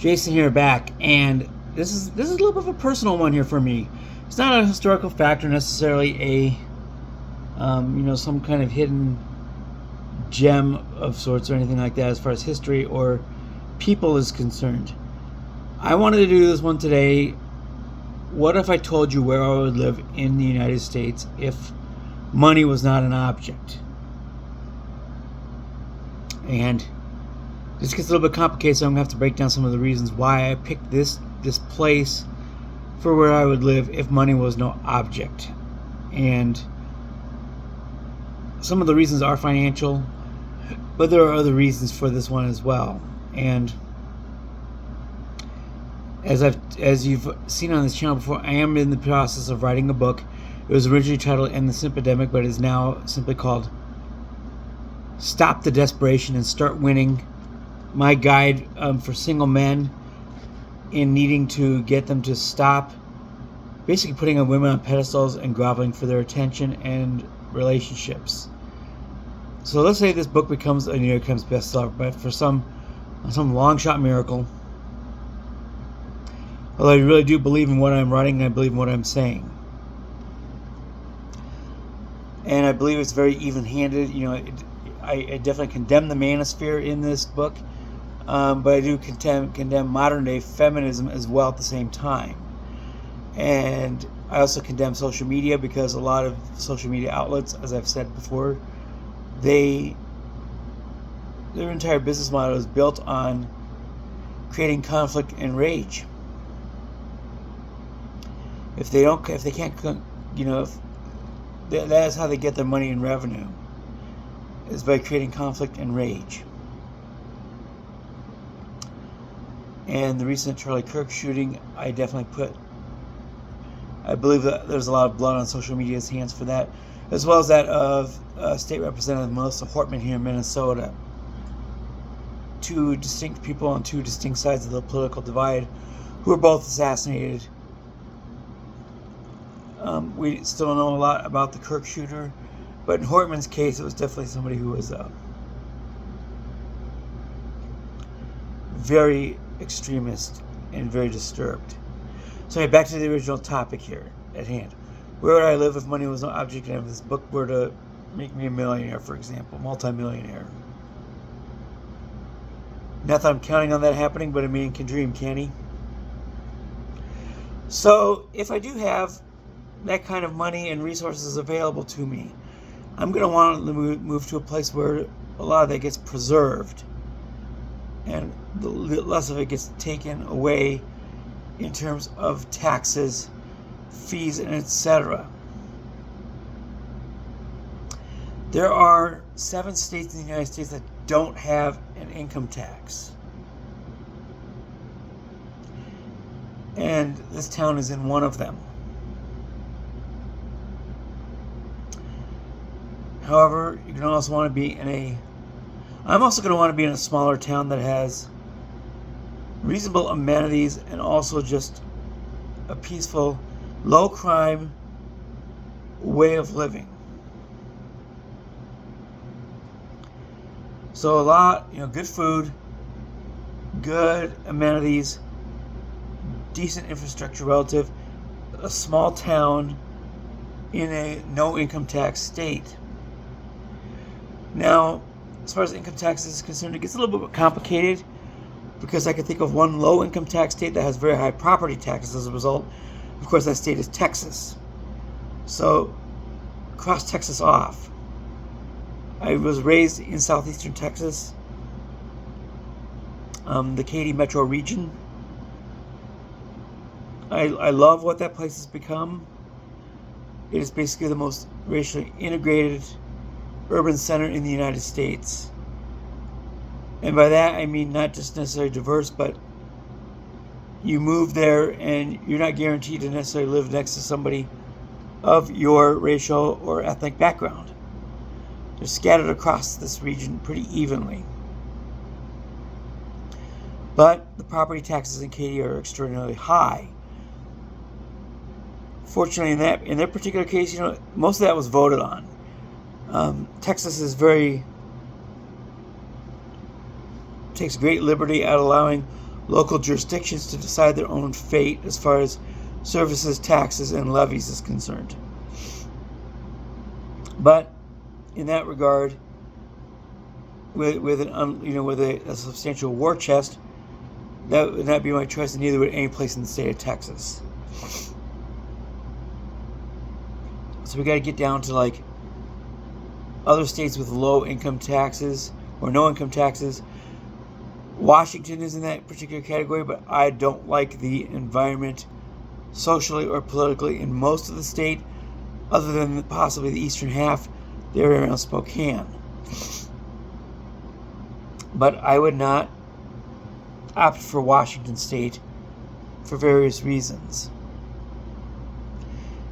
Jason here back, and this is a little bit of a personal one here for me. It's not a historical fact or necessarily a some kind of hidden gem of sorts or anything like that as far as history or people is concerned. I wanted to do this one today. What if I told you where I would live in the United States if money was not an object? And this gets a little bit complicated, so I'm going to have to break down some of the reasons why I picked this place for where I would live if money was no object. And some of the reasons are financial, but there are other reasons for this one as well. And as you've seen on this channel before, I am in the process of writing a book. It was originally titled End the Simpidemic, but is now simply called Stop the Desperation and Start Winning. My guide for single men in needing to get them to stop basically putting women on pedestals and groveling for their attention and relationships. So let's say this book becomes a New York Times bestseller, but for some long shot miracle, although I really do believe in what I'm writing and I believe in what I'm saying, and I believe it's very even-handed. I definitely condemn the manosphere in this book, but I do condemn modern-day feminism as well at the same time. And I also condemn social media, because a lot of social media outlets, as I've said before, their entire business model is built on creating conflict and rage. If they can't, that's how they get their money and revenue, is by creating conflict and rage. And the recent Charlie Kirk shooting, I believe that there's a lot of blood on social media's hands for that, as well as that of State Representative Melissa Hortman here in Minnesota. Two distinct people on two distinct sides of the political divide who were both assassinated. We still don't know a lot about the Kirk shooter, but in Hortman's case, it was definitely somebody who was very extremist and very disturbed. So back to the original topic here at hand. Where would I live if money was no object, and if this book were to make me a millionaire, for example, multi-millionaire? Not that I'm counting on that happening, but a man can dream, can he? So if I do have that kind of money and resources available to me, I'm going to want to move to a place where a lot of that gets preserved and less of it gets taken away in terms of taxes, fees, and etc. There are 7 states in the United States that don't have an income tax. And this town is in one of them. However, you're going to also want to be I'm also going to want to be in a smaller town that has reasonable amenities and also just a peaceful, low crime way of living. So a lot, good food, good amenities, decent infrastructure relative, a small town in a no income tax state. Now, as far as income tax is concerned, it gets a little bit complicated, because I can think of one low income tax state that has very high property taxes as a result. Of course, that state is Texas. So, cross Texas off. I was raised in southeastern Texas, the Katy metro region. I love what that place has become. It is basically the most racially integrated urban center in the United States. And by that, I mean not just necessarily diverse, but you move there and you're not guaranteed to necessarily live next to somebody of your racial or ethnic background. They're scattered across this region pretty evenly. But the property taxes in Katy are extraordinarily high. Fortunately, in that particular case, most of that was voted on. Texas is takes great liberty at allowing local jurisdictions to decide their own fate as far as services, taxes, and levies is concerned. But in that regard, with a substantial war chest, that would not be my choice, and neither would any place in the state of Texas. So we got to get down to like other states with low income taxes or no income taxes. Washington is in that particular category, but I don't like the environment socially or politically in most of the state, other than possibly the eastern half, the area around Spokane. But I would not opt for Washington State for various reasons.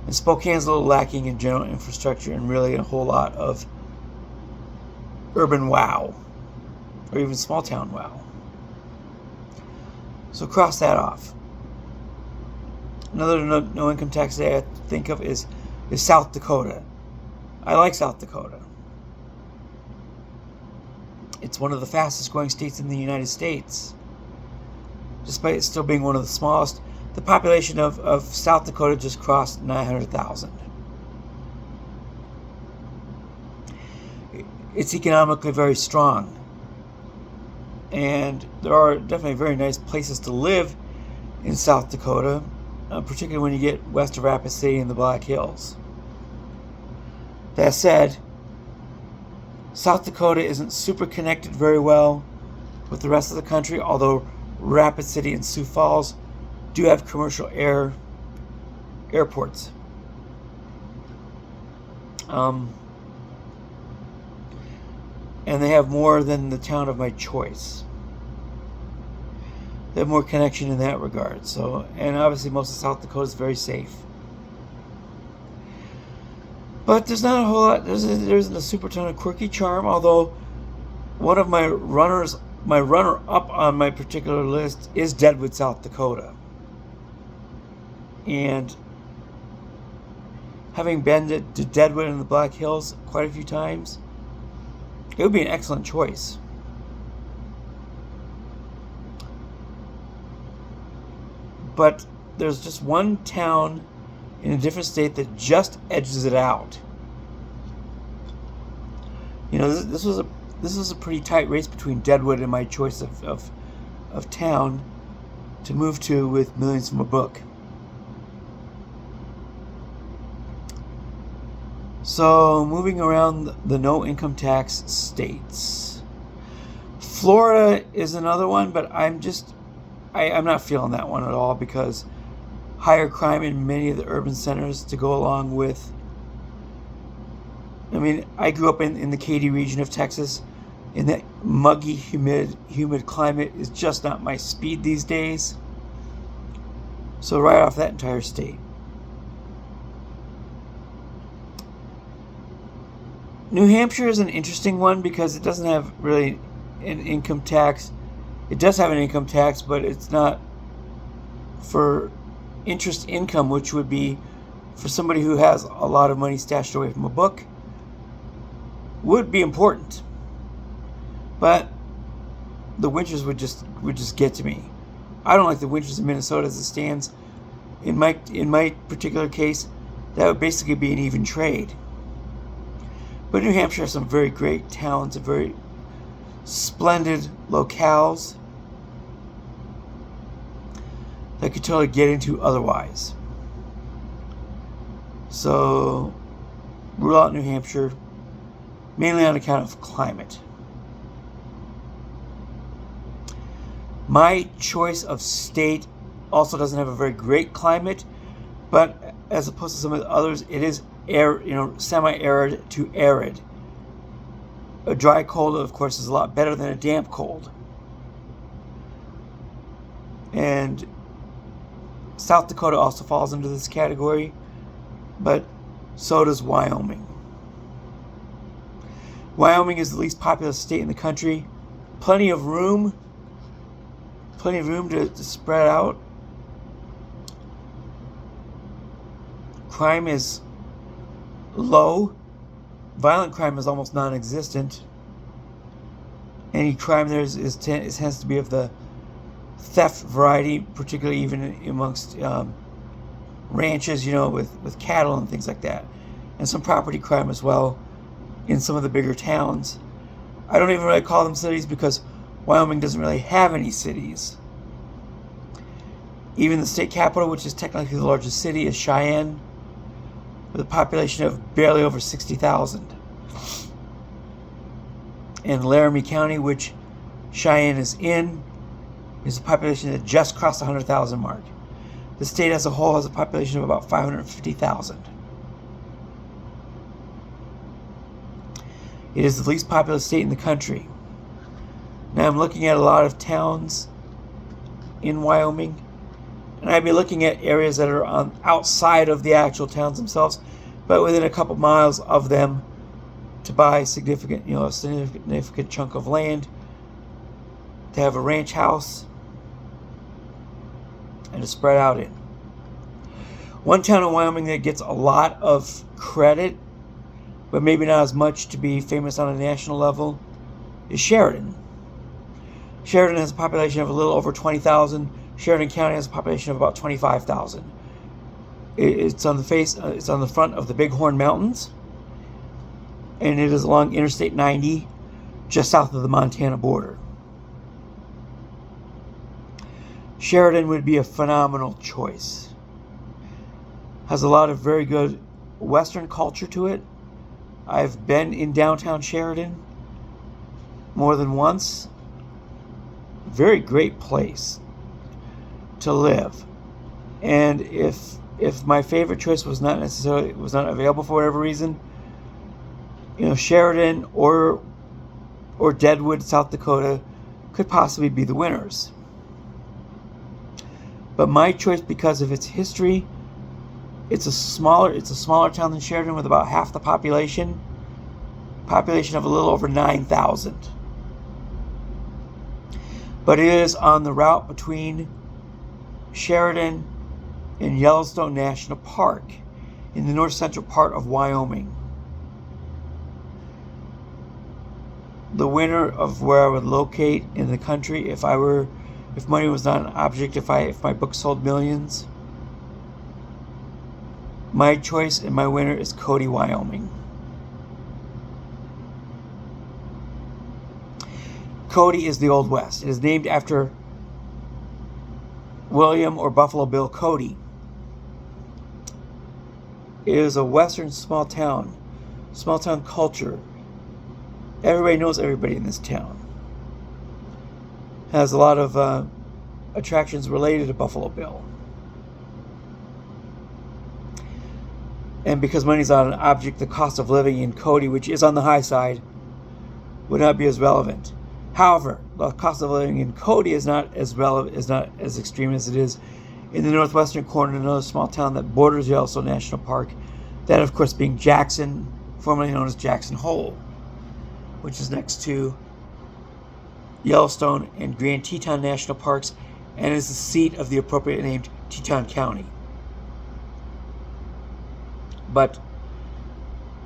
And Spokane's a little lacking in general infrastructure and really a whole lot of urban wow, or even small town wow. So cross that off. Another no income tax that I think of is South Dakota. I like South Dakota. It's one of the fastest growing states in the United States, despite it still being one of the smallest. The population of South Dakota just crossed 900,000. It's economically very strong, and there are definitely very nice places to live in South Dakota, particularly when you get west of Rapid City and the Black Hills. That said, South Dakota isn't super connected very well with the rest of the country, although Rapid City and Sioux Falls do have commercial airports. And they have more than the town of my choice. They have more connection in that regard. So, and obviously most of South Dakota is very safe. But there's not a whole lot. There isn't a super ton of quirky charm. Although one of my runner-up on my particular list is Deadwood, South Dakota. And having been to Deadwood and the Black Hills quite a few times, it would be an excellent choice. But there's just one town in a different state that just edges it out. You know, this was a pretty tight race between Deadwood and my choice of town to move to with Millions from a Book. So, moving around the no income tax states. Florida is another one, but I'm not feeling that one at all, because higher crime in many of the urban centers to go along with. I mean, I grew up in the Katy region of Texas, and that muggy, humid climate is just not my speed these days. So right off that entire state. New Hampshire is an interesting one because it doesn't have really an income tax. It does have an income tax, but it's not for interest income, which would be for somebody who has a lot of money stashed away from a book, would be important. But the winters would just get to me. I don't like the winters in Minnesota as it stands. In my particular case, that would basically be an even trade. But New Hampshire has some very great towns and very splendid locales that could totally get into otherwise. So, rule out New Hampshire, mainly on account of climate. My choice of state also doesn't have a very great climate, but as opposed to some of the others, it is semi-arid to arid. A dry cold, of course, is a lot better than a damp cold. And South Dakota also falls into this category, but so does Wyoming. Wyoming is the least populous state in the country. Plenty of room to spread out. Crime is low. Violent crime is almost non-existent. Any crime there tends to be of the theft variety, particularly even amongst ranches, with cattle and things like that, and some property crime as well in some of the bigger towns. I don't even really call them cities because Wyoming doesn't really have any cities. Even the state capital, which is technically the largest city, is Cheyenne, with a population of barely over 60,000. And Laramie County, which Cheyenne is in, is a population that just crossed the 100,000 mark. The state as a whole has a population of about 550,000. It is the least populous state in the country. Now I'm looking at a lot of towns in Wyoming, and I'd be looking at areas that are outside of the actual towns themselves, but within a couple miles of them, to buy a significant chunk of land, to have a ranch house, and to spread out in. One town in Wyoming that gets a lot of credit, but maybe not as much to be famous on a national level, is Sheridan. Sheridan has a population of a little over 20,000. Sheridan County has a population of about 25,000. It's on the front of the Bighorn Mountains, and it is along Interstate 90, just south of the Montana border. Sheridan would be a phenomenal choice. Has a lot of very good Western culture to it. I've been in downtown Sheridan more than once. Very great place to live. And if my favorite choice was not available for whatever reason, Sheridan or Deadwood, South Dakota could possibly be the winners. But my choice, because of its history, it's a smaller town than Sheridan with about half the population of a little over 9,000. But it is on the route between Sheridan and Yellowstone National Park in the north central part of Wyoming. The winner of where I would locate in the country if money was not an object, if my book sold millions, my choice and my winner is Cody, Wyoming. Cody is the Old West. It is named after William or Buffalo Bill Cody. It is a western small town culture. Everybody knows everybody in this town. Has a lot of attractions related to Buffalo Bill. And because money's not an object, the cost of living in Cody, which is on the high side, would not be as relevant. However, the cost of living in Cody is not as relevant, is not as extreme as it is in the northwestern corner, another small town that borders Yellowstone National Park. That, of course, being Jackson, formerly known as Jackson Hole, which is next to Yellowstone and Grand Teton National Parks, and is the seat of the appropriately named Teton County. But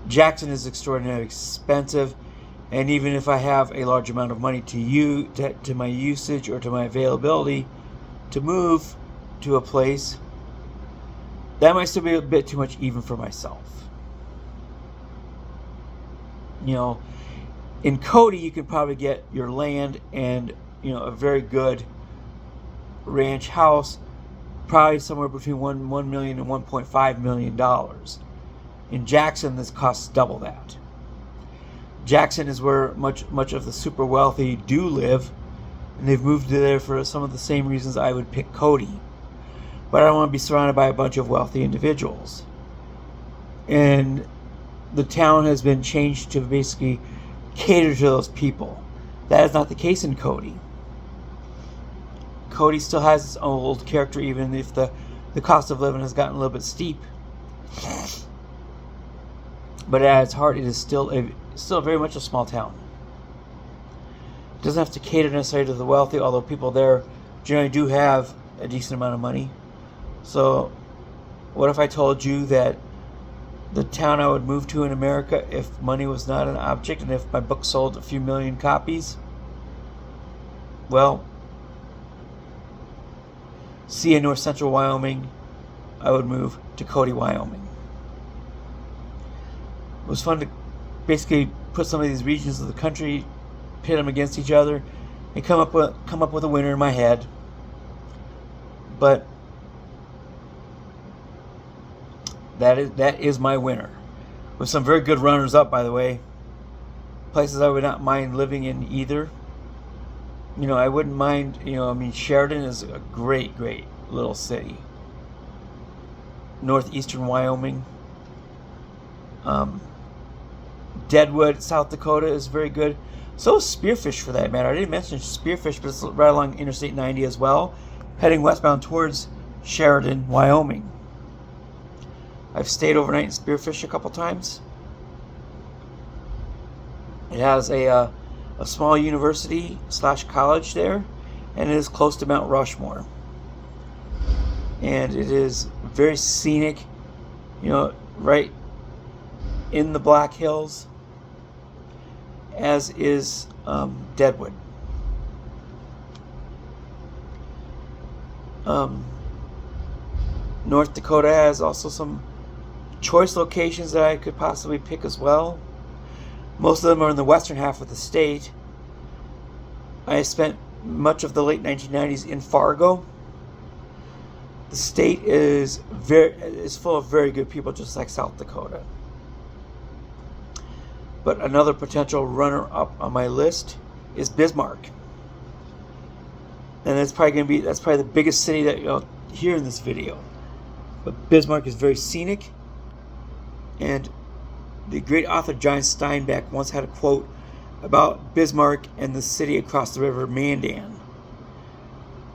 Jackson is extraordinarily expensive, and even if I have a large amount of money to my usage or to my availability to move to a place, that might still be a bit too much even for myself. In Cody, you could probably get your land and a very good ranch house, probably somewhere between $1 million and $1.5 million. In Jackson, this costs double that. Jackson is where much of the super wealthy do live, and they've moved there for some of the same reasons I would pick Cody. But I don't want to be surrounded by a bunch of wealthy individuals. And the town has been changed to basically cater to those people. That is not the case in Cody. Cody still has its old character, even if the cost of living has gotten a little bit steep. But at its heart, it is still very much a small town. It doesn't have to cater necessarily to the wealthy, although people there generally do have a decent amount of money. So, what if I told you that the town I would move to in America, if money was not an object, and if my book sold a few million copies, well, see in north central Wyoming, I would move to Cody, Wyoming. It was fun to basically put some of these regions of the country, pit them against each other, and come up with a winner in my head. But that is my winner, with some very good runners up, by the way. Places I would not mind living in either. I wouldn't mind. Sheridan is a great little city. Northeastern Wyoming. Deadwood, South Dakota is very good. So is Spearfish, for that matter. I didn't mention Spearfish, but it's right along Interstate 90 as well, heading westbound towards Sheridan, Wyoming. I've stayed overnight in Spearfish a couple times. It has a small university / college there, and it is close to Mount Rushmore. And it is very scenic, right in the Black Hills, as is Deadwood. North Dakota has also some choice locations that I could possibly pick as well. Most of them are in the western half of the state. I spent much of the late 1990s in Fargo. The state is full of very good people, just like South Dakota. But another potential runner-up on my list is Bismarck, and that's probably the biggest city that you'll hear in this video. But Bismarck is very scenic, and the great author John Steinbeck once had a quote about Bismarck and the city across the river, Mandan,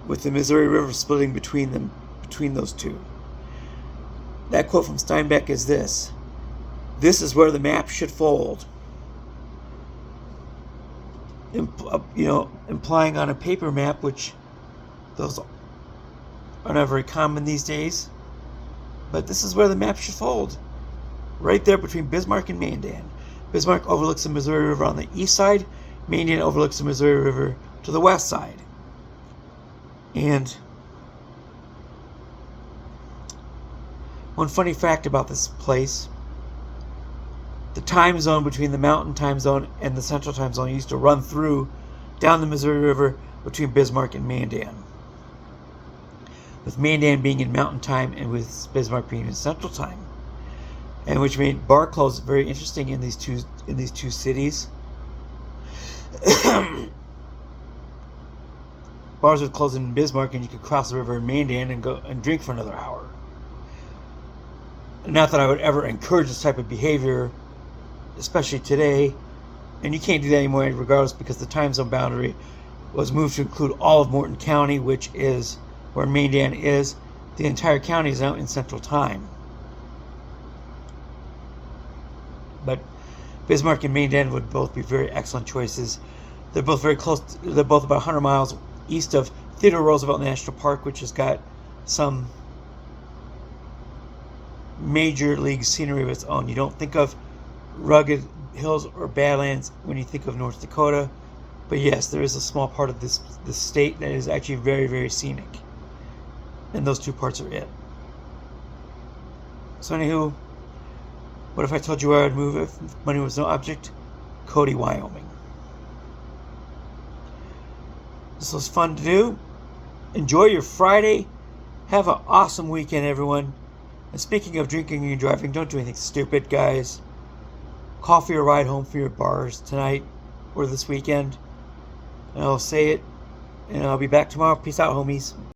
with the Missouri River splitting between those two. That quote from Steinbeck is this: "This is where the map should fold." Implying on a paper map, which those are not very common these days. But this is where the map should fold. Right there between Bismarck and Mandan. Bismarck overlooks the Missouri River on the east side. Mandan overlooks the Missouri River to the west side. And one funny fact about this place: the time zone between the mountain time zone and the central time zone used to run through down the Missouri River between Bismarck and Mandan, with Mandan being in mountain time and with Bismarck being in central time, and which made bar close very interesting in these two cities. Bars would close in Bismarck, and you could cross the river in Mandan and go and drink for another hour. Not that I would ever encourage this type of behavior, especially today, and you can't do that anymore regardless, because the time zone boundary was moved to include all of Morton County, which is where Mandan is. The entire county is now in central time. But Bismarck and Mandan would both be very excellent choices. They're both very close. They're both about 100 miles east of Theodore Roosevelt National Park, which has got some major league scenery of its own. You don't think of rugged hills or badlands when you think of North Dakota, but yes, there is a small part of this state that is actually very, very scenic, and those two parts are it. So anywho, what if I told you where I would move if money was no object? Cody, Wyoming. This was fun to do. Enjoy your Friday. Have an awesome weekend, everyone. And speaking of drinking and driving, don't do anything stupid, guys. Call for your ride home from your bars tonight or this weekend. And I'll say it, and I'll be back tomorrow. Peace out, homies.